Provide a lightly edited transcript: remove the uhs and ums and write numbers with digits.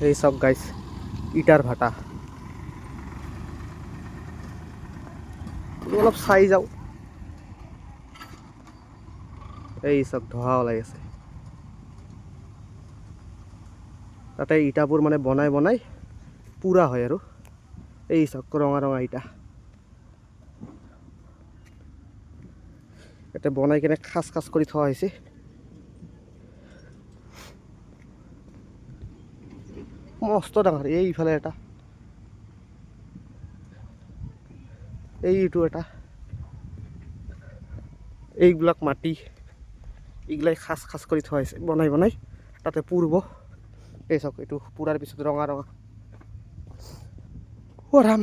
এই সব গাইস ইটাৰ ভাটা অলপ চাই যাওঁ এই চব ধোঁৱা ওলাই আছে তাতে ইটাবোৰ মানে বনাই বনাই পুৰা হয় আৰু এই চব ৰঙা ৰঙা ইটা এটা বনাই কিনে খাচ খাচ কৰি থোৱা হৈছে মস্ত ডাঙৰ এইফালে এটা এইটো এটা এইবিলাক মাটি এইগিলাই খাচ খাচ কৰি থোৱা হৈছে বনাই বনাই তাতে পুৰব এই চাওক এইটো পুৰাৰ পিছত ৰঙা ৰঙা অ ৰাম